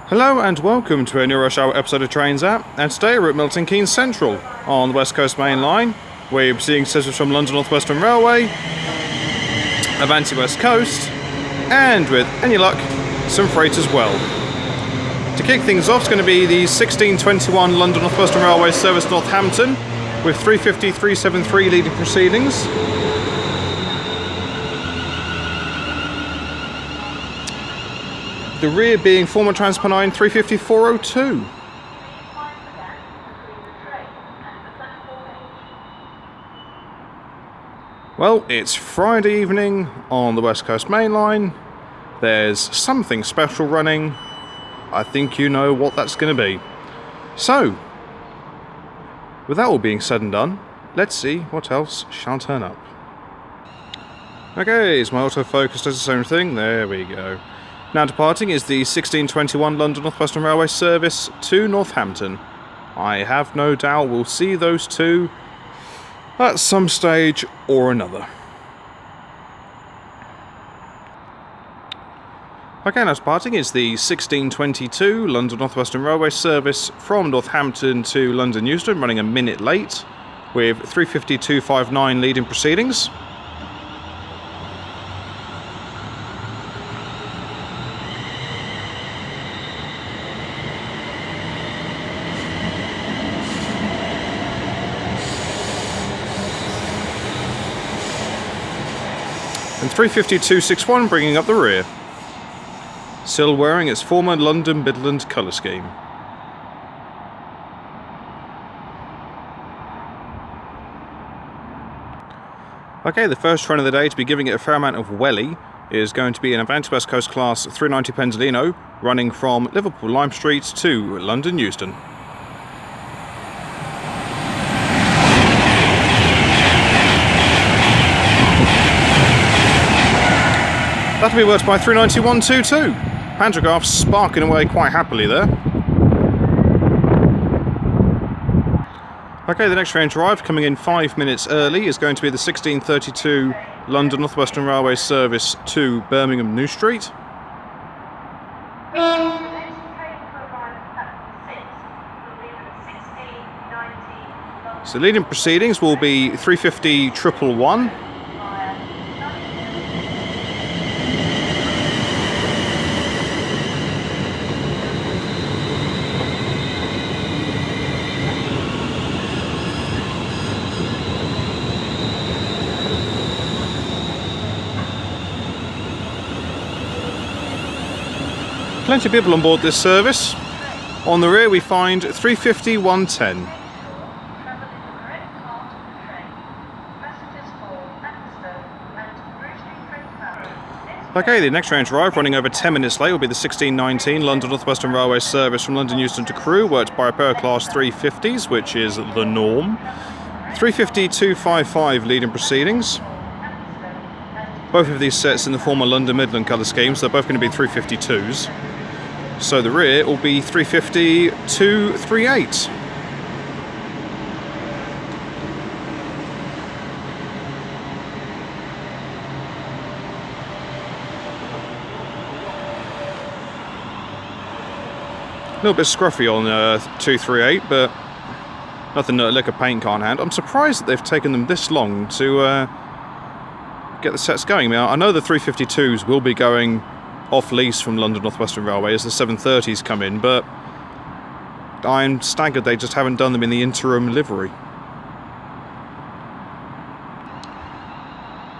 Hello and welcome to a new rush hour episode of Trains App, and today we're at Milton Keynes Central on the West Coast Mainline. We're seeing services from London Northwestern Railway, Avanti West Coast, and with any luck, some freight as well. To kick things off, it's going to be the 1621 London Northwestern Railway service Northampton with 350-373 leading proceedings. The rear being former Transpennine 350-402. Well, it's Friday evening on the West Coast Mainline. There's something special running. I think you know what that's going to be. So, with that all being said and done, let's see what else shall turn up. Okay, is my autofocus does the same thing? There we go. Now departing is the 1621 London Northwestern Railway service to Northampton. I have no doubt we'll see those two at some stage or another. Okay, now departing is the 1622 London Northwestern Railway service from Northampton to London Euston, running a minute late, with 350-259 leading proceedings. And 350-261 bringing up the rear, still wearing its former London Midland colour scheme. Okay, the first train of the day to be giving it a fair amount of welly is going to be an Avanti West Coast class 390 Pendolino running from Liverpool Lime Street to London Euston. That'll be worked by 39122. Pantograph sparking away quite happily there. Okay, the next train to arrive, coming in 5 minutes early, is going to be the 1632 London Northwestern Railway service to Birmingham New Street. So leading proceedings will be 350-111. Plenty of people on board this service. On the rear we find 350-110. Okay, the next train to arrive, running over 10 minutes late, will be the 1619 London Northwestern Railway service from London Euston to Crewe, worked by a pair of class 350s, which is the norm. 350-255 leading proceedings. Both of these sets in the former London Midland colour schemes, they're both going to be 352s. So the rear will be 350-238. A little bit scruffy on 238, but nothing that a lick of paint can't handle. I'm surprised that they've taken them this long to get the sets going. I know the 352s will be going off lease from London Northwestern Railway as the 730s come in, but I'm staggered they just haven't done them in the interim livery.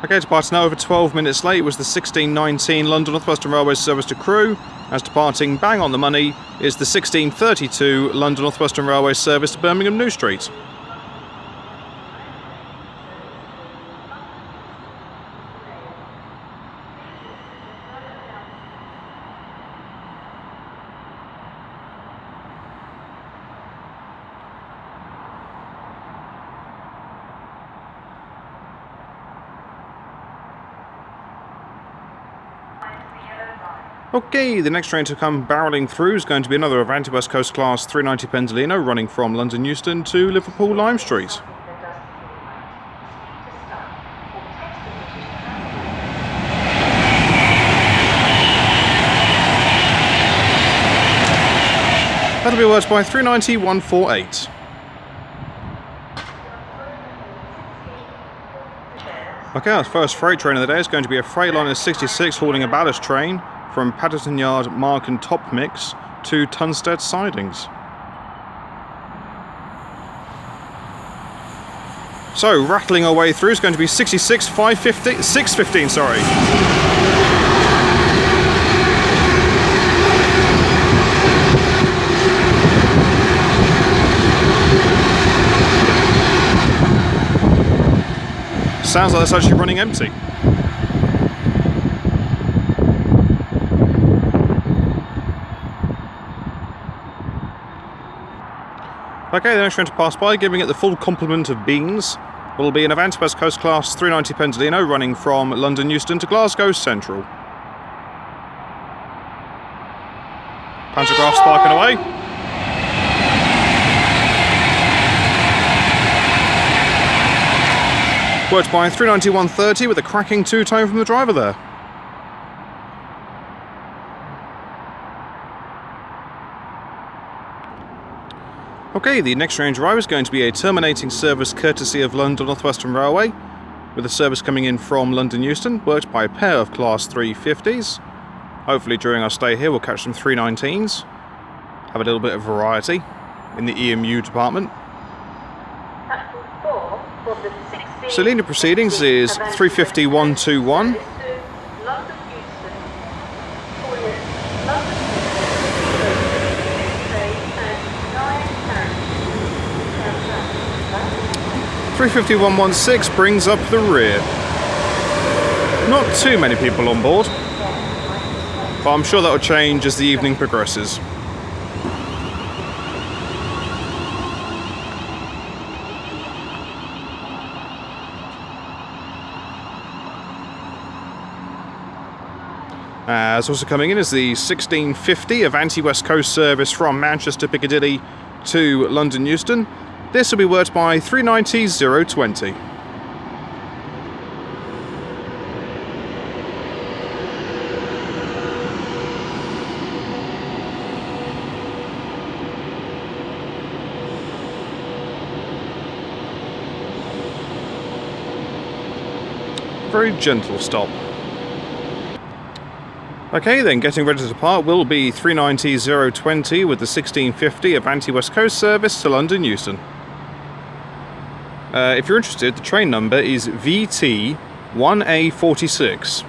Okay, departing now over 12 minutes late was the 1619 London Northwestern Railway service to Crewe, as departing bang on the money is the 1632 London Northwestern Railway service to Birmingham New Street. Okay, the next train to come barrelling through is going to be another Avanti West Coast class 390 Pendolino running from London Euston to Liverpool Lime Street. That'll be worked by 390-148. Okay, our first freight train of the day is going to be a Freightliner 66 hauling a ballast train from Paddington Yard Mark and Top Mix to Tunstead Sidings. So, rattling our way through is going to be 615, sorry. Sounds like it's actually running empty. Okay, the next train to pass by, giving it the full complement of beans, will be an Avanti West Coast Class 390 Pendolino running from London Euston to Glasgow Central. Pantograph sparking away. Worked by 390-130 with a cracking two-tone from the driver there. Okay, the next train drive is going to be a terminating service courtesy of London Northwestern Railway, with a service coming in from London Euston, worked by a pair of Class 350s. Hopefully during our stay here we'll catch some 319s, have a little bit of variety in the EMU department. So leading proceedings is 350-121. (350-116) brings up the rear. Not too many people on board, but I'm sure that will change as the evening progresses. As also coming in is the 1650 Avanti West Coast service from Manchester Piccadilly to London Euston. This will be worked by 390-020. Very gentle stop. Okay, then getting ready to depart will be 390-020 with the 1650 Avanti West Coast service to London Euston. If you're interested, the train number is VT1A46.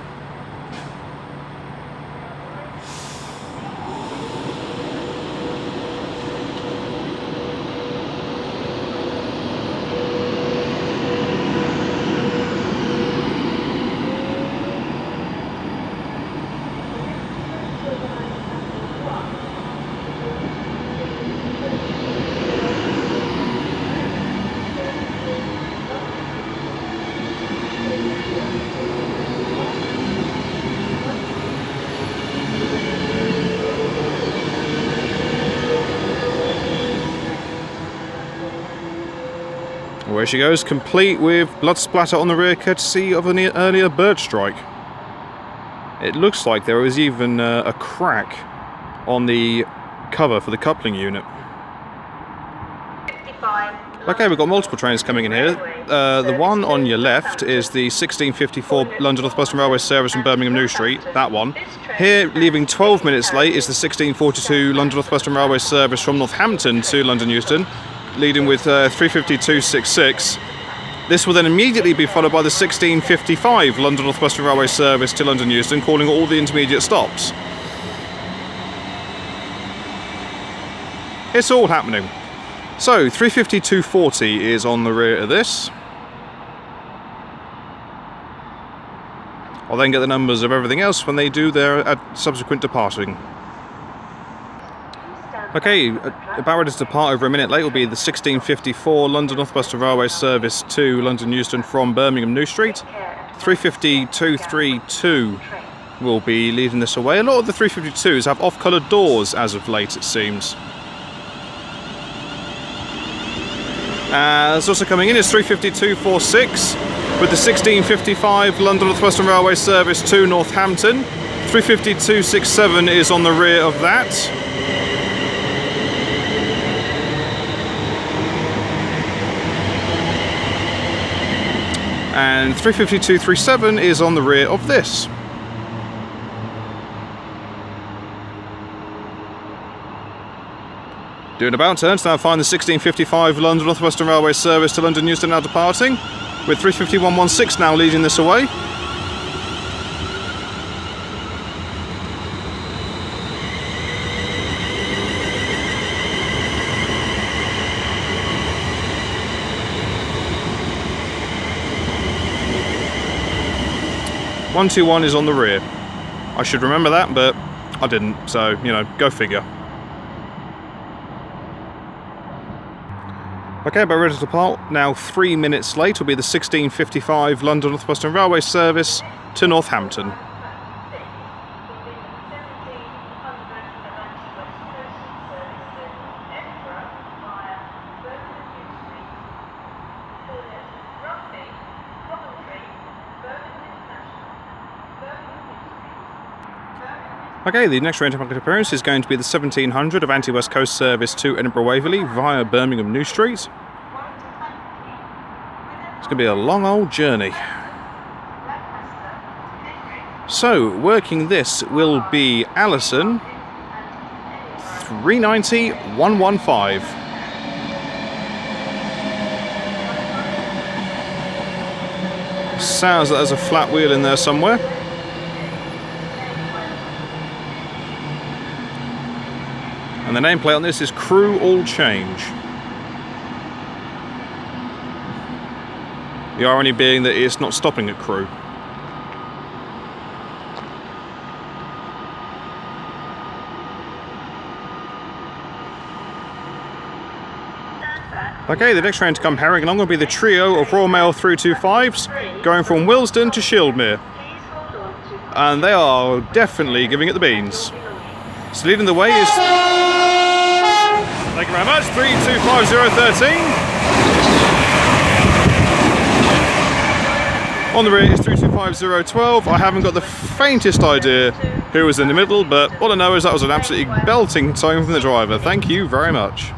Where she goes, complete with blood splatter on the rear courtesy of an earlier bird strike. It looks like there was even a crack on the cover for the coupling unit. Okay, we've got multiple trains coming in here. The one on your left is the 1654 London Northwestern Railway service from Birmingham New Street, that one. Here, leaving 12 minutes late, is the 1642 London Northwestern Railway service from Northampton to London Euston, leading with 350-266. This will then immediately be followed by the 1655 London Northwestern Railway service to London Euston, calling all the intermediate stops. It's all happening. So, 350-240 is on the rear of this. I'll then get the numbers of everything else when they do their subsequent departing. Okay, about ready to depart over a minute late will be the 1654 London Northwestern Railway service to London Euston from Birmingham New Street. 350-232 will be leading this away. A lot of the 352s have off-coloured doors as of late, it seems. There's also coming in is 350-246 with the 1655 London Northwestern Railway service to Northampton. 350-267 is on the rear of that. and 35237 is on the rear of this. Doing about turn to now find the 1655 London Northwestern Railway service to London Euston now departing, with 35116 now leading this away. (121) is on the rear. I should remember that, but I didn't, so, you know, go figure. Okay, about ready to depart. Now 3 minutes late will be the 1655 London Northwestern Railway service to Northampton. Okay, the next train to market appearance is going to be the 1700 Avanti West Coast service to Edinburgh Waverley via Birmingham New Street. It's going to be a long old journey. So, working this will be Allison 390-115. Sounds like there's a flat wheel in there somewhere. And the nameplate on this is Crew All Change. The irony being that it's not stopping at Crew. Okay, the next train to come herring along will be the trio of Royal Mail 325s going from Willesden to Shieldmere. And they are definitely giving it the beans. So leading the way is... Thank you very much, 325013. On the rear is 325012. I haven't got the faintest idea who was in the middle, but all I know is that was an absolutely belting tone from the driver. Thank you very much.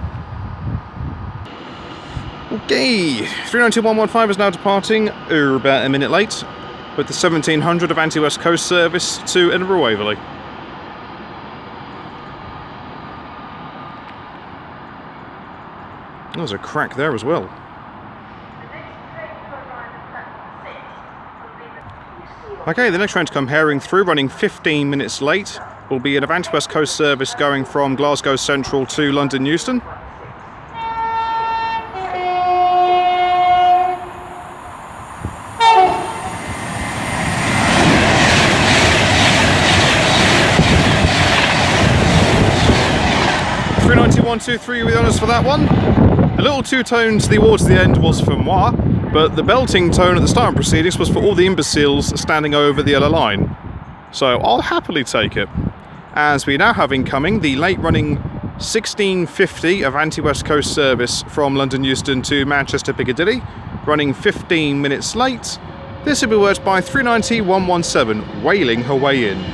Okay, 390-115 is now departing, about a minute late, with the 1700 Avanti West Coast service to Edinburgh Waverley. There's a crack there as well. Okay, the next train to come herring through, running 15 minutes late, will be an Avanti West Coast service going from Glasgow Central to London Euston. .123 with honours for that one. A little two-tone towards the end was for moi, but the belting tone at the start of proceedings was for all the imbeciles standing over the yellow line. So I'll happily take it. As we now have incoming the late-running 1650 Avanti West Coast service from London Euston to Manchester Piccadilly, running 15 minutes late. This will be worked by 390-117, wailing her way in.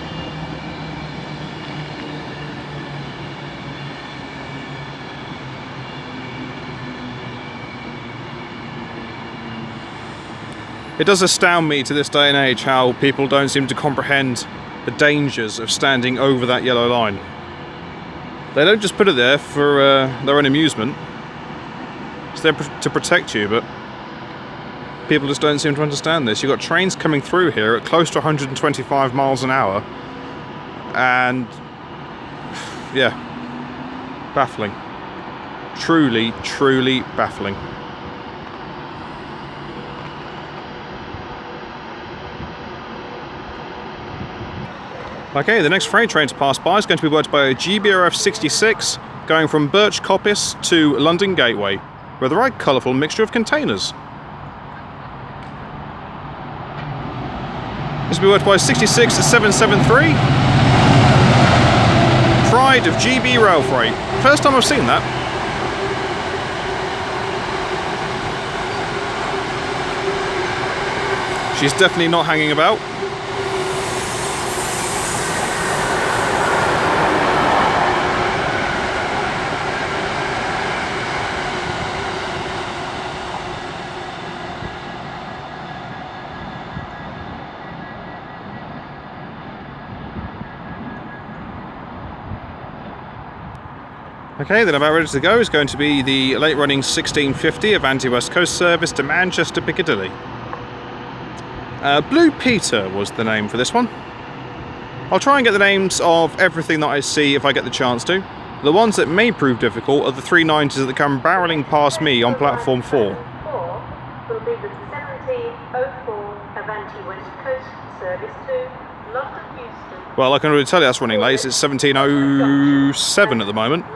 It does astound me to this day and age how people don't seem to comprehend the dangers of standing over that yellow line. They don't just put it there for their own amusement. It's there to protect you, but people just don't seem to understand this. You've got trains coming through here at close to 125 miles an hour, and yeah, baffling. Truly, truly baffling. Okay, the next freight train to pass by is going to be worked by a GBRF 66 going from Birch Coppice to London Gateway with a right colourful mixture of containers. This will be worked by 66773. Pride of GB Rail Freight. First time I've seen that. She's definitely not hanging about. Okay, then about ready to go is going to be the late running 1650 Avanti West Coast service to Manchester Piccadilly. Blue Peter was the name for this one. I'll try and get the names of everything that I see if I get the chance to. The ones that may prove difficult are the 390s that come barrelling past me on platform 4. Will be the 1704 Avanti West Coast service to London Euston. Well, I can already tell you that's running late. It's 1707 at the moment.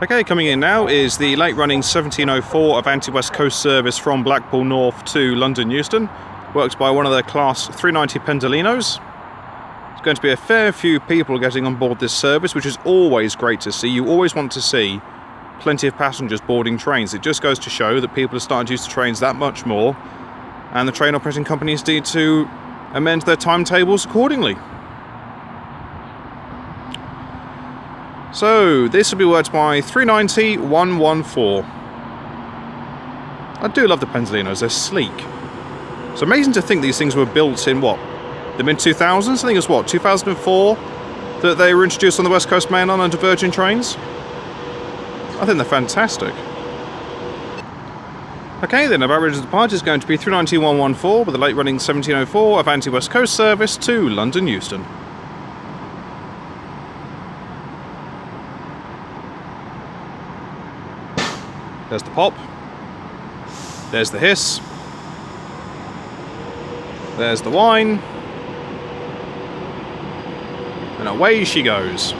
Okay, coming in now is the late running 1704 Avanti West Coast service from Blackpool North to London Euston. Works by one of their class 390 Pendolinos. There's going to be a fair few people getting on board this service, which is always great to see. You always want to see plenty of passengers boarding trains. It just goes to show that people are starting to use the trains that much more, and the train operating companies need to amend their timetables accordingly. So this will be worked by 390 114. I do love the Pendolinos, they're sleek. It's amazing to think these things were built in what? The mid-2000s? I think it was what, 2004 that they were introduced on the West Coast Mainline onto Virgin trains? I think they're fantastic. Okay, then about ready to depart is going to be 390 114 with the late running 1704 Avanti West Coast service to London Euston. There's the pop. There's the hiss. There's the whine. And away she goes.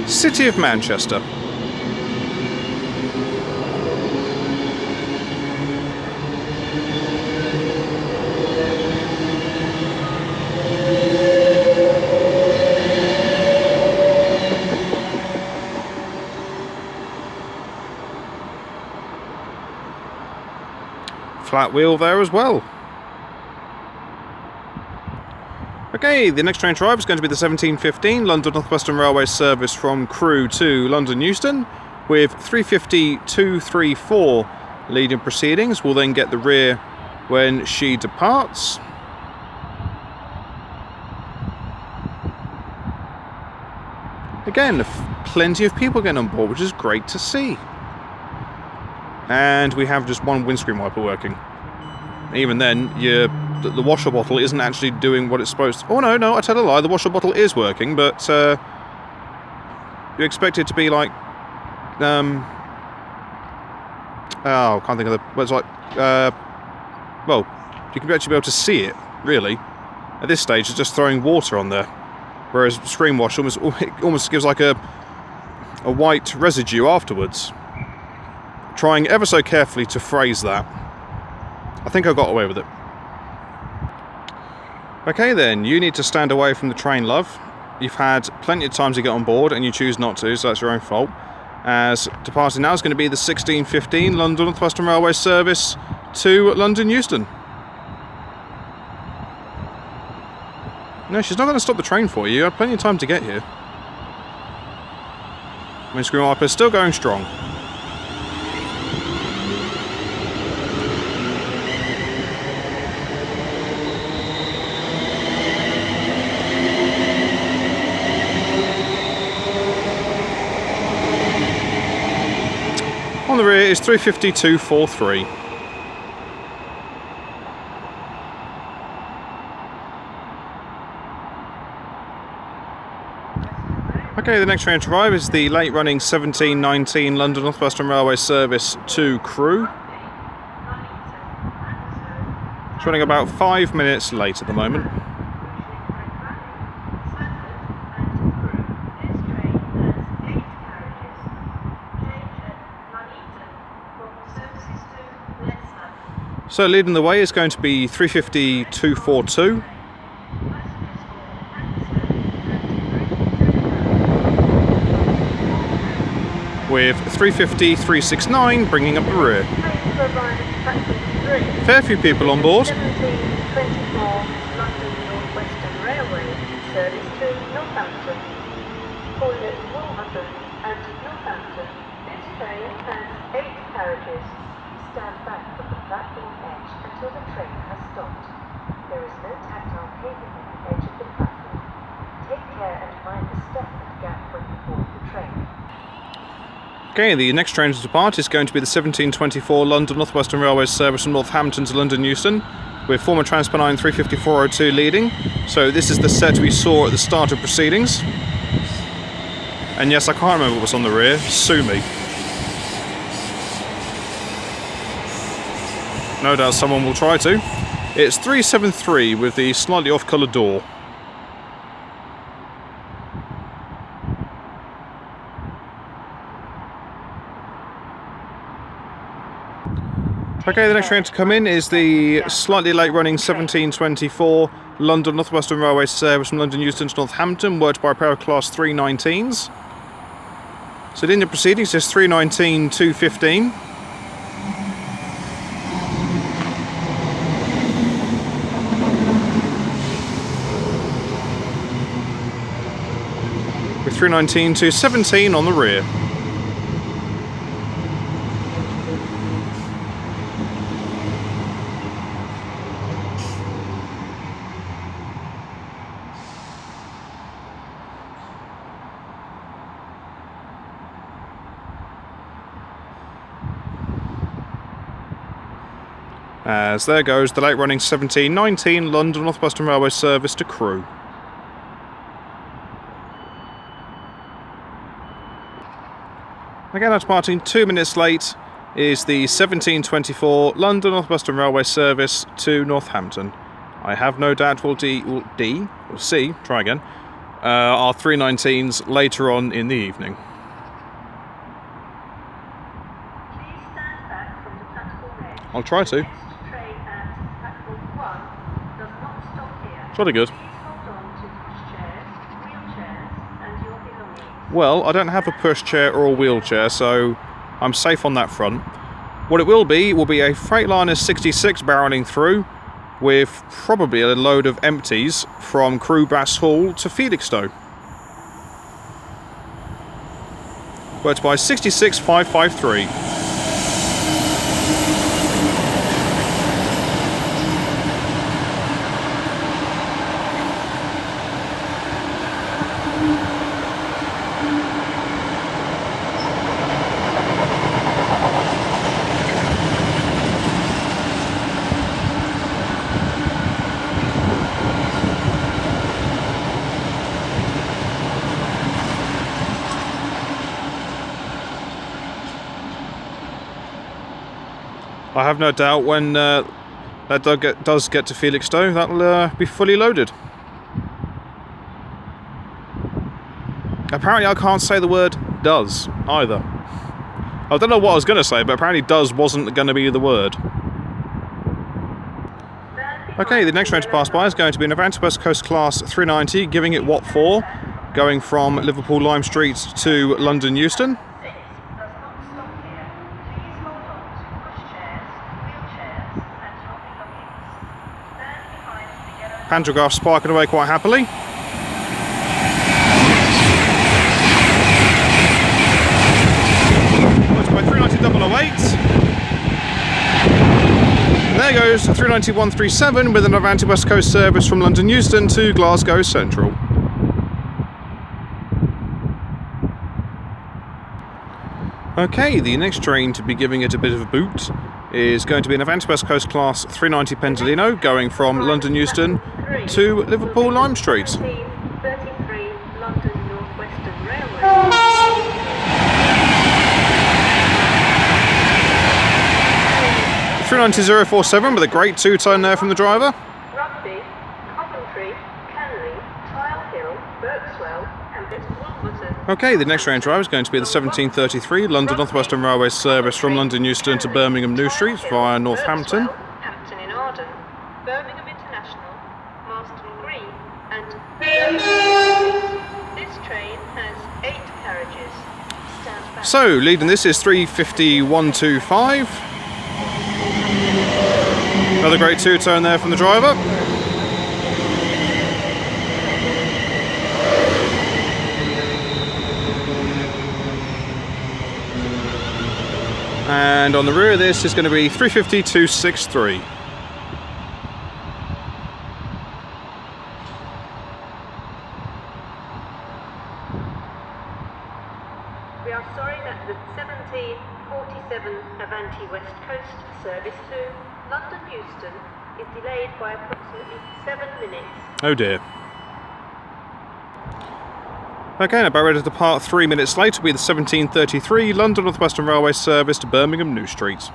City of Manchester. Flat wheel there as well. Okay, the next train to arrive is going to be the 1715 London Northwestern Railway service from Crewe to London Euston, with 350 234 leading proceedings. We'll then get the rear when she departs. Again, plenty of people getting on board, which is great to see. And we have just one windscreen wiper working. Even then, the washer bottle isn't actually doing what it's supposed to. Oh no, I tell a lie, the washer bottle is working, but you expect it to be like, oh, I can't think of the, well, it's like, well, you can actually be able to see it, really. At this stage, it's just throwing water on there, whereas screen wash almost gives like a white residue afterwards. Trying ever so carefully to phrase that. I think I got away with it. Okay then, you need to stand away from the train, love. You've had plenty of time to get on board and you choose not to, so that's your own fault. As departing now is going to be the 1615 London Northwestern Railway service to London Euston. No, she's not going to stop the train for you. You have plenty of time to get here. Windscreen wiper is still going strong. On the rear is 350 243. Okay, the next train to arrive is the late running 1719 London Northwestern Railway service to Crewe. It's running about 5 minutes late at the moment. So leading the way is going to be 350 242. With 350 369 bringing up the rear. Fair few people on board. London Northwestern Railway, service to Northampton. For Wolverhampton and Northampton, this train has 8 carriages. Stand back from the platform edge until the train has stopped. There is no tactile paving at the edge of the platform. Take care and mind the step and gap when you board the train. Okay, the next train to depart is going to be the 1724 London Northwestern Railway service from Northampton to London Euston, with former Transpennine 35402 leading. So this is the set we saw at the start of proceedings. And yes, I can't remember what's on the rear. Sue me. No doubt someone will try to. It's 373 with the slightly off-colour door. Okay, the next train to come in is the slightly late running 1724 London Northwestern Railway service from London Euston to Northampton, worked by a pair of Class 319s. So in the proceedings is 319-215. With 319-217 on the rear. As there goes the late running 1719 London Northwestern Railway service to Crewe. Again, departing 2 minutes late is the 1724 London Northwestern Railway service to Northampton. I have no doubt we'll see, try again, our 319s later on in the evening. I'll try to. Jolly good. Well, I don't have a pushchair or a wheelchair, so I'm safe on that front. What it will be a Freightliner 66 barrelling through, with probably a load of empties from Crewe Brass Hall to Felixstowe. Worked by 66553. I have no doubt when that does get to Felixstowe, that'll be fully loaded. Apparently I can't say the word does either. I don't know what I was going to say, but apparently does wasn't going to be the word. Okay, the next train to pass by is going to be an Avanti West Coast Class 390, giving it Watt 4, going from Liverpool Lime Street to London Euston. Pantograph sparking away quite happily. By 390-008. There goes 390-137 with an Avanti West Coast service from London Euston to Glasgow Central. Okay, the next train to be giving it a bit of a boot is going to be an Avanti West Coast Class 390 Pendolino, going from London Euston to Liverpool Lime Street. 33 London Northwestern Railway. 390-047 with a great two-tone there from the driver. Rugby, Coventry, Canley, Tile Hill, Berkswell, and Wolverhampton. Okay, the next train driver is going to be the 1733 London Northwestern Railway service from London Euston to Birmingham New Street via Northampton. Hampton in Arden, Birmingham International, Marston Green, and this train has 8 carriages. Stand back. So, leading this is 350-125. Another great two-tone there from the driver. And on the rear of this is going to be 350-263. We are sorry that the 1747 Avanti West Coast service to London Euston is delayed by approximately 7 minutes. Oh dear. Okay, now about ready to depart 3 minutes later will be the 1733 London Northwestern Railway service to Birmingham New Street.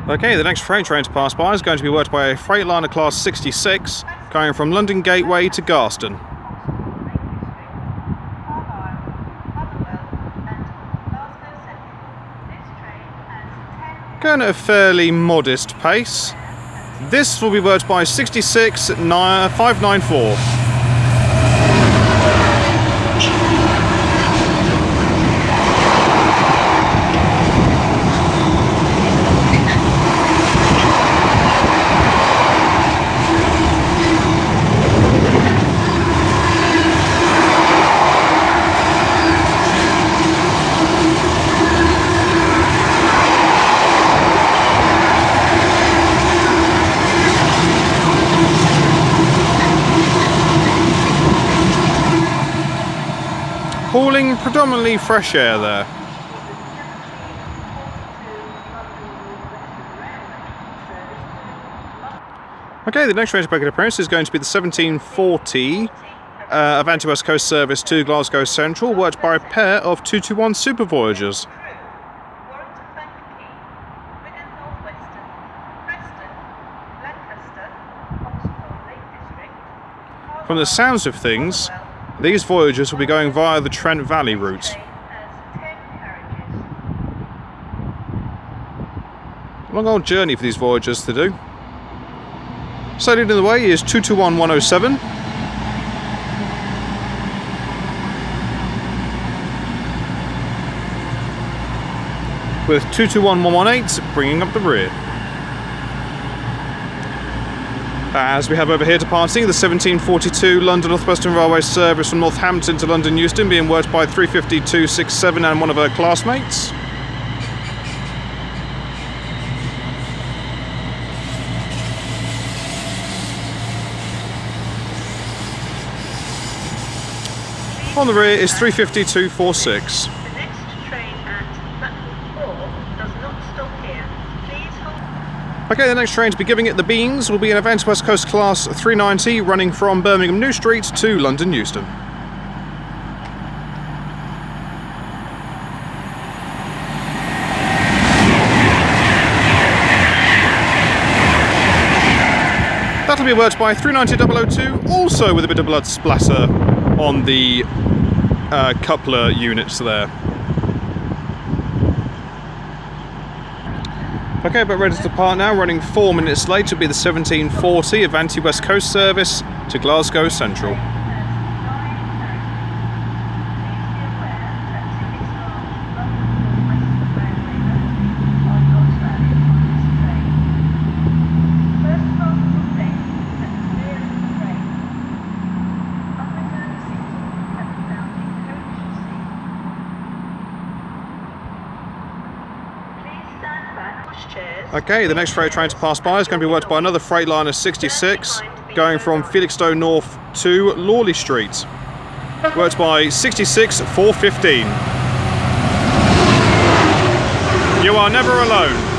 Okay, the next freight train to pass by is going to be worked by a Freightliner class 66 going from London Gateway to Garston. Going at a fairly modest pace. This will be worked by 594. Hauling predominantly fresh air there. Okay, the next train to make an appearance is going to be the 1740 Avanti West Coast service to Glasgow Central, worked by a pair of 221 Super Voyagers. From the sounds of things, these Voyagers will be going via the Trent Valley route. Long old journey for these Voyagers to do. So leading the way is 221107. With 221118 bringing up the rear. As we have over here departing the 1742 London Northwestern Railway service from Northampton to London Euston, being worked by 350-267 and one of her classmates. On the rear is 350-246. The next train at platform 4 does not stop here. Please hold. Okay, the next train to be giving it the beans will be an Avanti West Coast class 390 running from Birmingham New Street to London Euston. That'll be worked by 390-002, also with a bit of blood splatter on the coupler units there. Okay, but ready to depart now, running 4 minutes late will be the 1740 Avanti West Coast service to Glasgow Central. Okay, the next freight train to pass by is going to be worked by another Freightliner 66 going from Felixstowe North to Lawley Street. Worked by 66-415. You are never alone.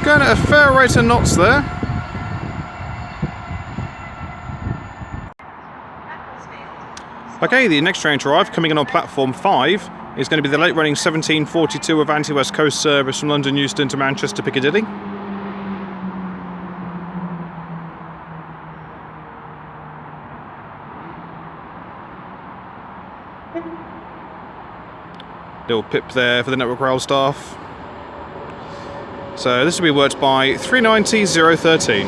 Going at a fair rate of knots there. Okay, the next train to arrive, coming in on platform 5, is going to be the late running 1742 Avanti West Coast service from London Euston to Manchester Piccadilly. Little pip there for the Network Rail staff. So this will be worked by 390-013.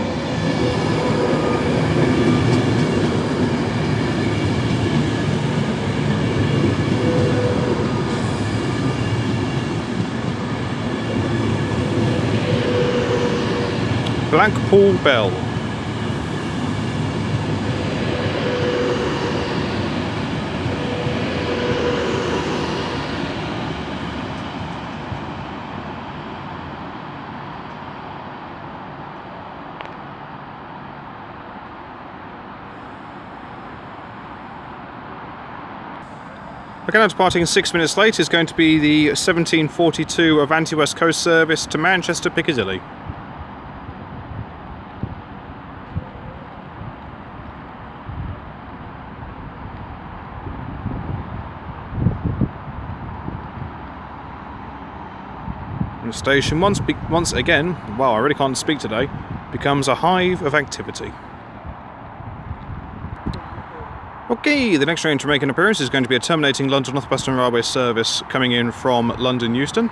Blackpool Bell. Okay, now departing 6 minutes late is going to be the 1742 Avanti West Coast service to Manchester Piccadilly. And the station once again, wow, I really can't speak today, becomes a hive of activity. Okay, the next train to make an appearance is going to be a terminating London Northwestern Railway service coming in from London Euston.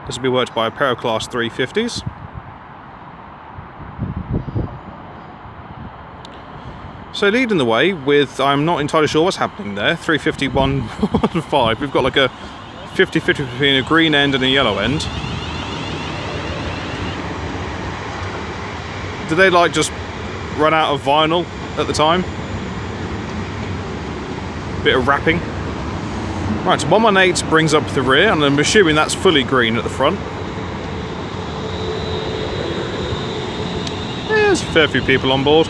This will be worked by a pair of Class 350s. So leading the way with, I'm not entirely sure what's happening there, 351-5. We've got like a 50-50 between a green end and a yellow end. Did they like just run out of vinyl at the time? Bit of wrapping. Right, so 118 brings up the rear, and I'm assuming that's fully green at the front. There's a fair few people on board.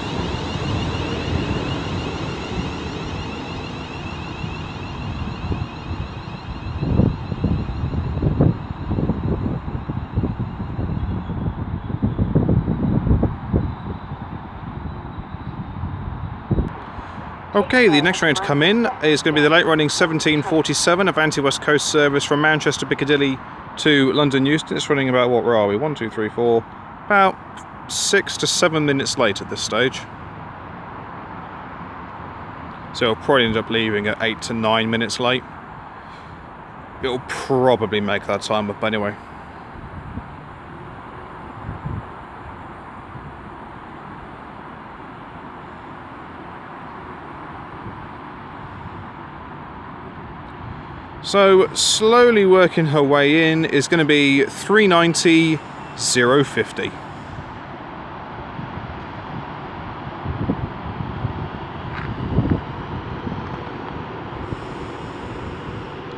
Okay, the next train to come in is going to be the late running 1747 Avanti West Coast service from Manchester Piccadilly to London Euston. It's running about, what, where are we? 1, 2, 3, 4, about 6 to 7 minutes late at this stage. So it'll probably end up leaving at 8 to 9 minutes late. It'll probably make that time up anyway. So, slowly working her way in is going to be 390-050.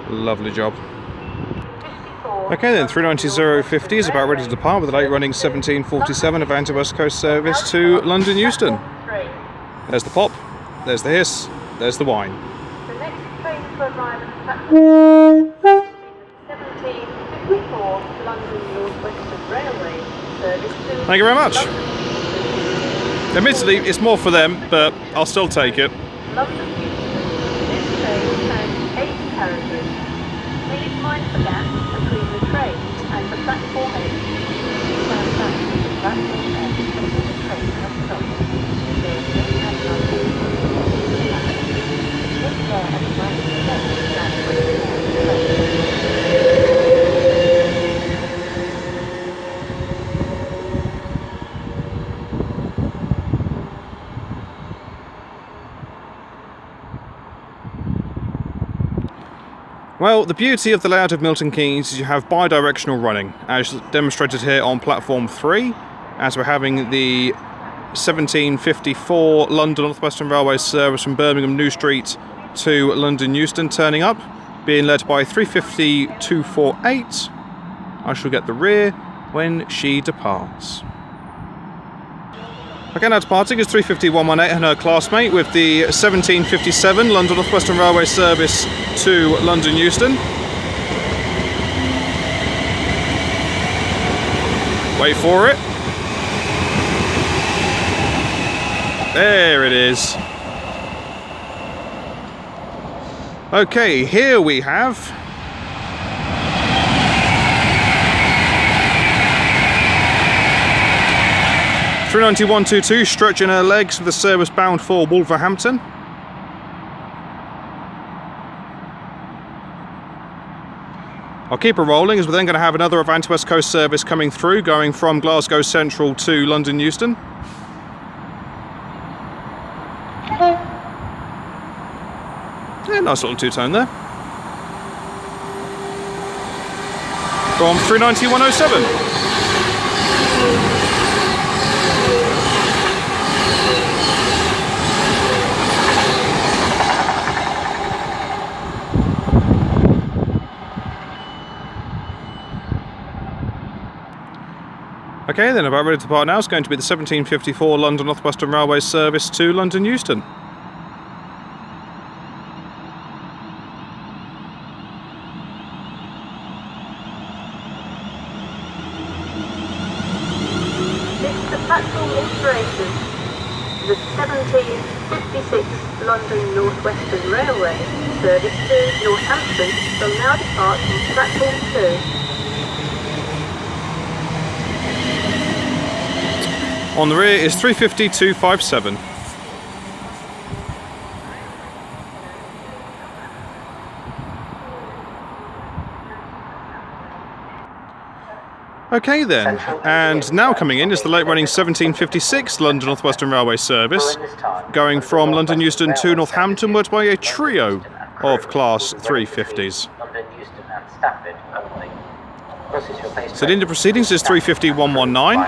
Lovely job. Okay then, 390-050 is about ready to depart with the late running 1747 Avanti West Coast service to London Euston. There's the pop, there's the hiss, there's the whine. The next train to arrive at platform 1754 London Northwestern Railway service to Thank you very much. London. Admittedly, it's more for them, but I'll still take it. London Euston. This train has 8 carriages. Please mind the gap between the train and the platform 8. Stand back to the platform 8 until the train has stopped. There's no London. Look there at 97 and 24. Well, the beauty of the layout of Milton Keynes is you have bi-directional running, as demonstrated here on platform 3, as we're having the 1754 London Northwestern Railway service from Birmingham New Street to London Euston turning up, being led by 350-248. I shall get the rear when she departs. Okay, now departing is 350-118 and her classmate with the 1757 London Northwestern Railway service to London Euston. Wait for it. There it is. Okay, here we have 39122 stretching her legs with the service bound for Wolverhampton. I'll keep her rolling as we're then going to have another Avanti West Coast service coming through, going from Glasgow Central to London Euston. Yeah, nice little two-tone there. From 390-107. Okay, then about ready to depart now is going to be the 1754 London Northwestern Railway service to London Euston. This is the platform information. The 1756 London Northwestern Railway service to Northampton will now depart from platform 2. On the rear is 350-257. Okay then, and now coming in is the late running 1756 London Northwestern Railway service, going from London Euston to Northampton, worked by a trio of Class 350s. So the India proceedings is 350-119.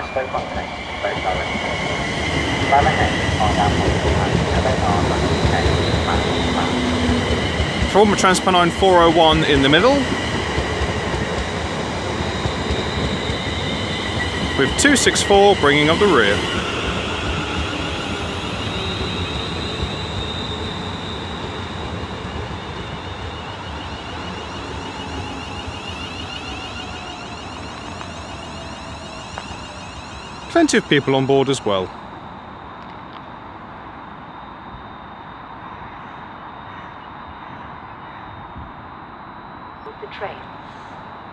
From Transpennine 401 in the middle, with 264 bringing up the rear. Plenty of people on board as well. The train.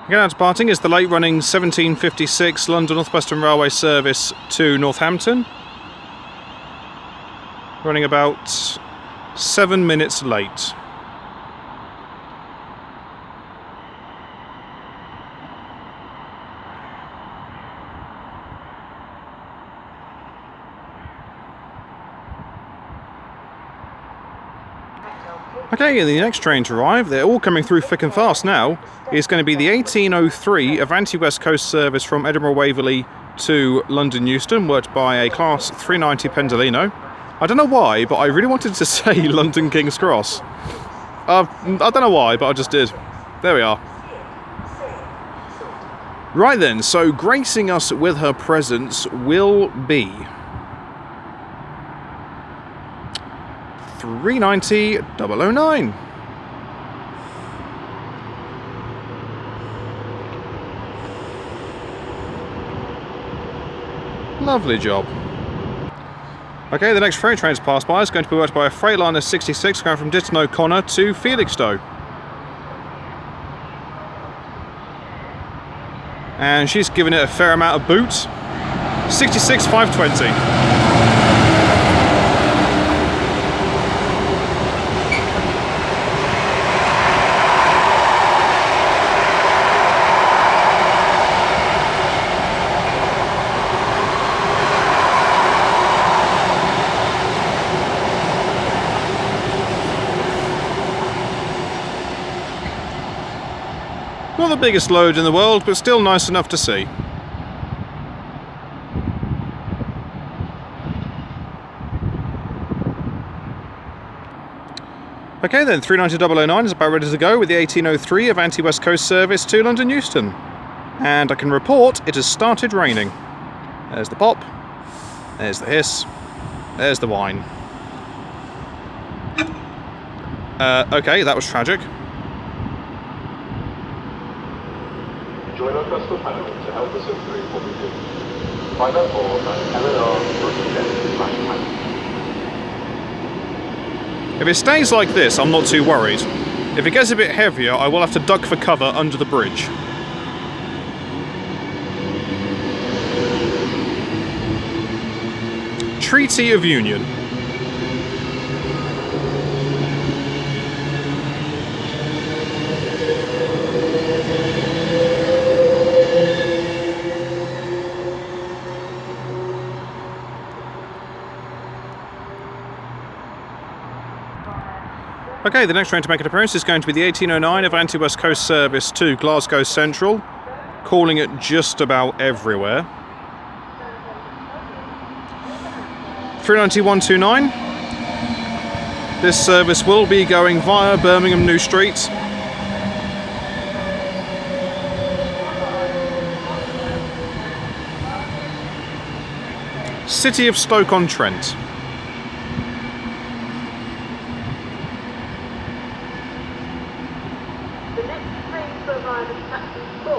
Again, now departing is the late running 1756 London Northwestern Railway service to Northampton, running about 7 minutes late. Okay, the next train to arrive, they're all coming through thick and fast now, is going to be the 1803 Avanti West Coast service from Edinburgh Waverley to London Euston, worked by a Class 390 Pendolino. I don't know why, but I really wanted to say London King's Cross. I don't know why, but I just did. There we are. Right then, so gracing us with her presence will be 390-009. Lovely job. Okay, the next freight train to pass by is going to be worked by a Freightliner 66 going from Ditton O'Connor to Felixstowe. And she's given it a fair amount of boot. 66,520. Not the biggest load in the world, but still nice enough to see. Okay then, 390-009 is about ready to go with the 1803 Avanti West Coast service to London Euston. And I can report it has started raining. There's the pop, there's the hiss, there's the whine. Okay, that was tragic. Join our crystal panel to help us improve what we do. Find out more at LNR. If it stays like this, I'm not too worried. If it gets a bit heavier, I will have to duck for cover under the bridge. Treaty of Union. Okay, the next train to make an appearance is going to be the 1809 Avanti West Coast service to Glasgow Central, calling it just about everywhere. 39129. This service will be going via Birmingham New Street. City of Stoke-on-Trent. The next train to arrive at platform 4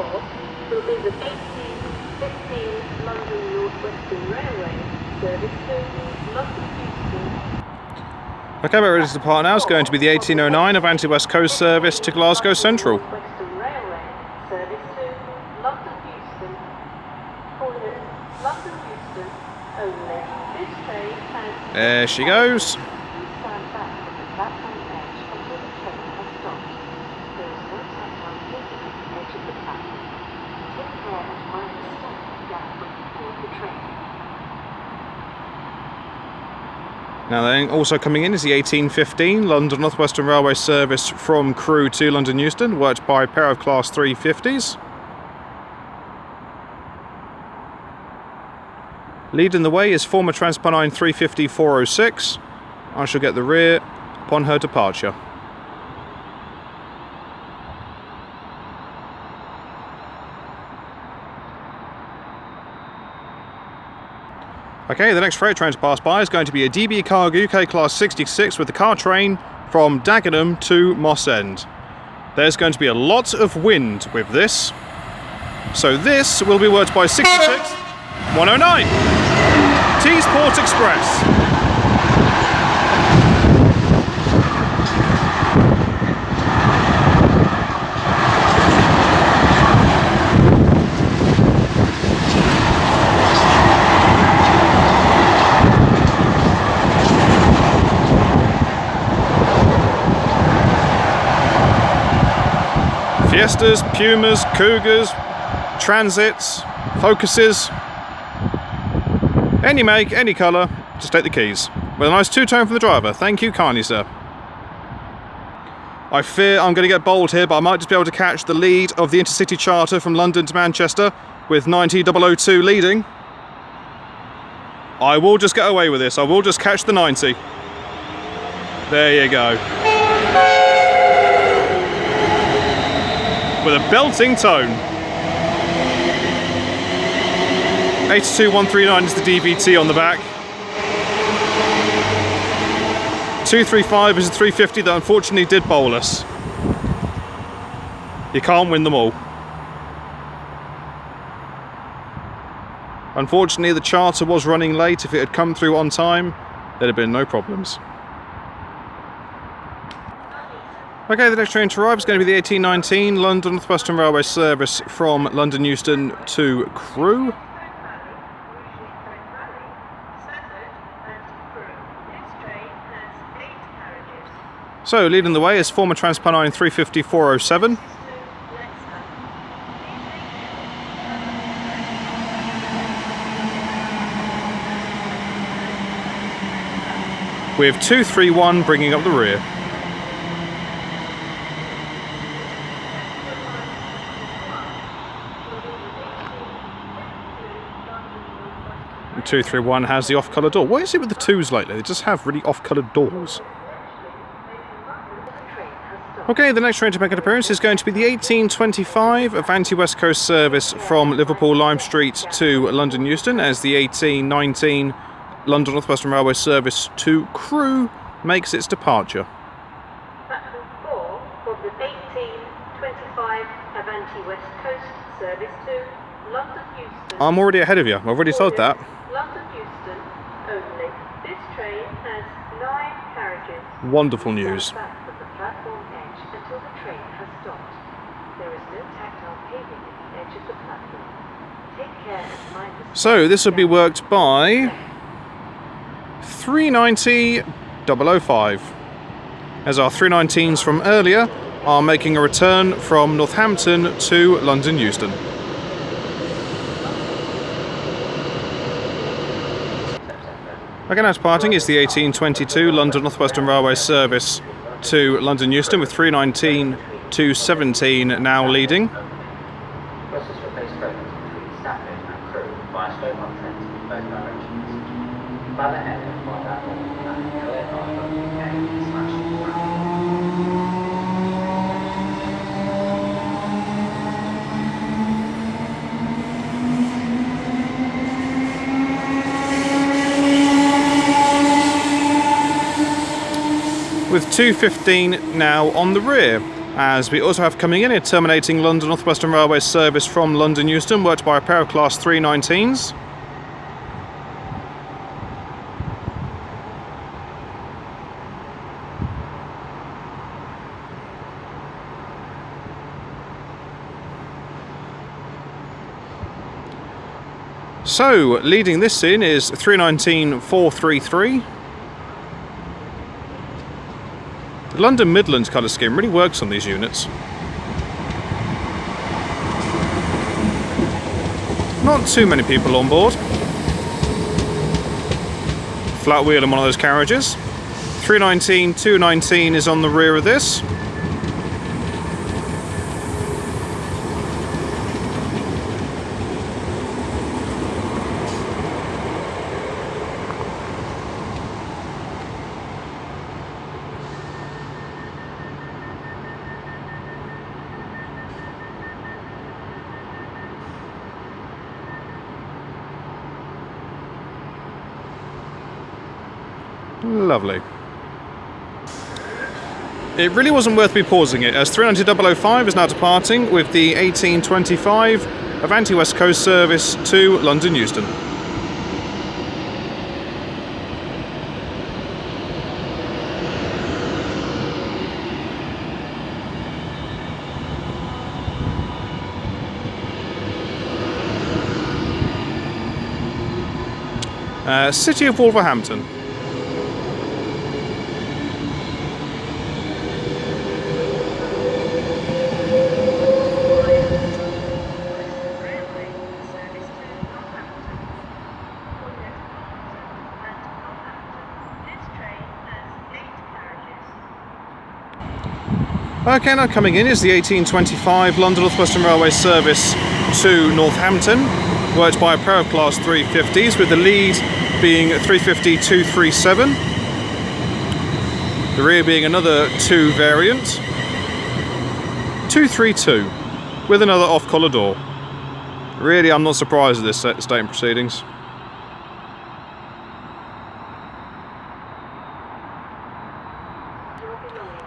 will be the 1815 London Northwestern Railway service to London Euston. Okay, we're ready to depart now. It's going to be the 1809 Avanti West Coast service to Glasgow Central. Western Railway service to London Euston. Call it London Euston only. This train has... There she goes. Stand back at the platform edge until the train has stopped. There is no platform sitting at the edge of the platform. Take care and mind the step gap before the train. Now then, also coming in is the 1815 London Northwestern Railway service from Crewe to London Euston, worked by a pair of Class 350s. Leading the way is former Transpennine 350-406. I shall get the rear upon her departure. Okay, the next freight train to pass by is going to be a DB Cargo UK Class 66 with the car train from Dagenham to Moss End. There's going to be a lot of wind with this. So this will be worked by 66-109. Teesport Express. Fiestas, Pumas, Cougars, Transits, Focuses, any make, any colour, just take the keys. With a nice two-tone from the driver. Thank you kindly, sir. I fear I'm going to get bold here, but I might just be able to catch the lead of the Intercity Charter from London to Manchester with 90002 leading. I will just get away with this. I will just catch the 90. There you go. With a belting tone. 82139 is the DVT on the back. 235 is the 350 that unfortunately did bowl us. You can't win them all. Unfortunately, the charter was running late. If it had come through on time, there'd have been no problems. Okay, the next train to arrive is going to be the 1819 London Northwestern Railway service from London Euston to Crewe. So, leading the way is former Transpennine 350-407. With 231 bringing up the rear. 231 has the off-colour door. What is it with the twos lately? They just have really off-coloured doors. Okay, the next train to make an appearance is going to be the 1825 Avanti West Coast service from Liverpool Lime Street to London Euston, as the 1819 London Northwestern Railway service to Crewe makes its departure. Platform 4 for the 1825 Avanti West Coast service to London Euston. I'm already ahead of you. I've already told that. London Euston only. This train has 9 carriages. Wonderful news. Stand back from the platform edge until the platform. Take care and mind the So this will be worked by 390-005, as our 319s from earlier are making a return from Northampton to London Euston. Okay, now departing is the 1822 London Northwestern Railway service to London Euston, with 319-17 now leading. Buses replace trains between Stafford and Crewe via Stoke-on-Trent in both directions. Plan ahead and find out more at with 215 now on the rear, as we also have coming in here terminating London Northwestern Railway service from London Euston, worked by a pair of Class 319s. So, leading this in is 319-433. The London Midlands colour scheme really works on these units. Not too many people on board. Flat wheel in one of those carriages. 319-219 is on the rear of this. Lovely. It really wasn't worth me pausing it, as 390-005 is now departing with the 1825 Avanti West Coast service to London Euston. City of Wolverhampton. Okay, now coming in is the 1825 London Northwestern Railway service to Northampton, worked by a pair of Class 350s, with the lead being 350-237, the rear being another 2 variant, 232, with another off-collar door. Really, I'm not surprised at this state in proceedings.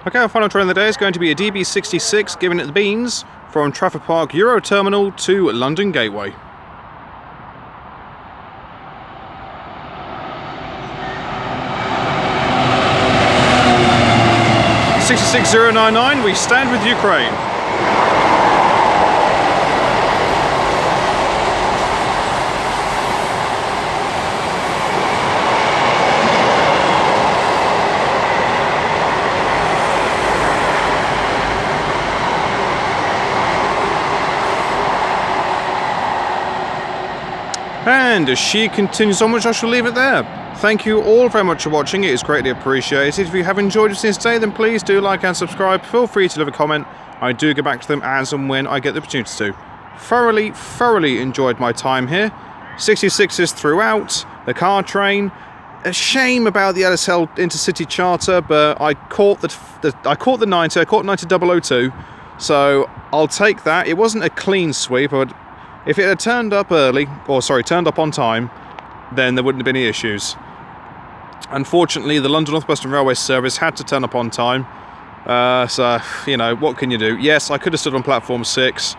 Okay, our final train of the day is going to be a DB66, giving it the beans from Trafford Park Euro Terminal to London Gateway. (66099), we stand with Ukraine. And as she continues onwards, I shall leave it there. Thank you all very much for watching. It is greatly appreciated. If you have enjoyed it since today, then please do like and subscribe. Feel free to leave a comment. I do get back to them as and when I get the opportunity to. Thoroughly enjoyed my time here. 66s throughout, the car train. A shame about the LSL Intercity Charter, but I caught the 90. I caught 90-002, so I'll take that. It wasn't a clean sweep, but if it had turned up turned up on time, then there wouldn't have been any issues. Unfortunately, the London Northwestern Railway service had to turn up on time. So, you know, what can you do? Yes, I could have stood on platform 6,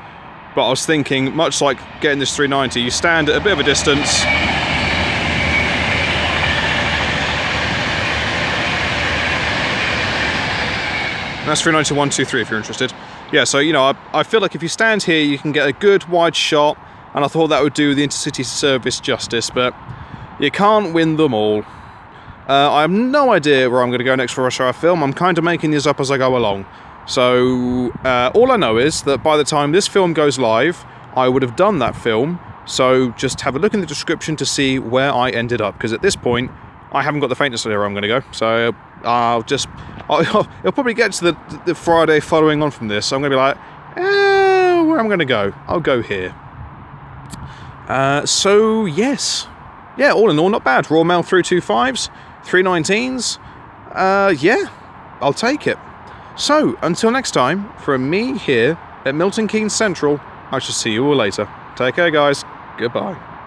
but I was thinking, much like getting this 390, you stand at a bit of a distance. That's 390-123 if you're interested. yeah, so, you know, I feel like if you stand here, you can get a good wide shot, and I thought that would do the intercity service justice, but you can't win them all. I have no idea where I'm going to go next for a rush hour film. I'm kind of making these up as I go along. So all I know is that by the time this film goes live, I would have done that film. So just have a look in the description to see where I ended up, because at this point I haven't got the faintest idea where I'm going to go. So it'll probably get to the Friday following on from this. So I'm going to be like, where I'm going to go? I'll go here. So yes, yeah, all in all, not bad. Royal Mail 325s, 319s. Yeah, I'll take it. So until next time, from me here at Milton Keynes Central, I shall see you all later. Take care, guys. Goodbye.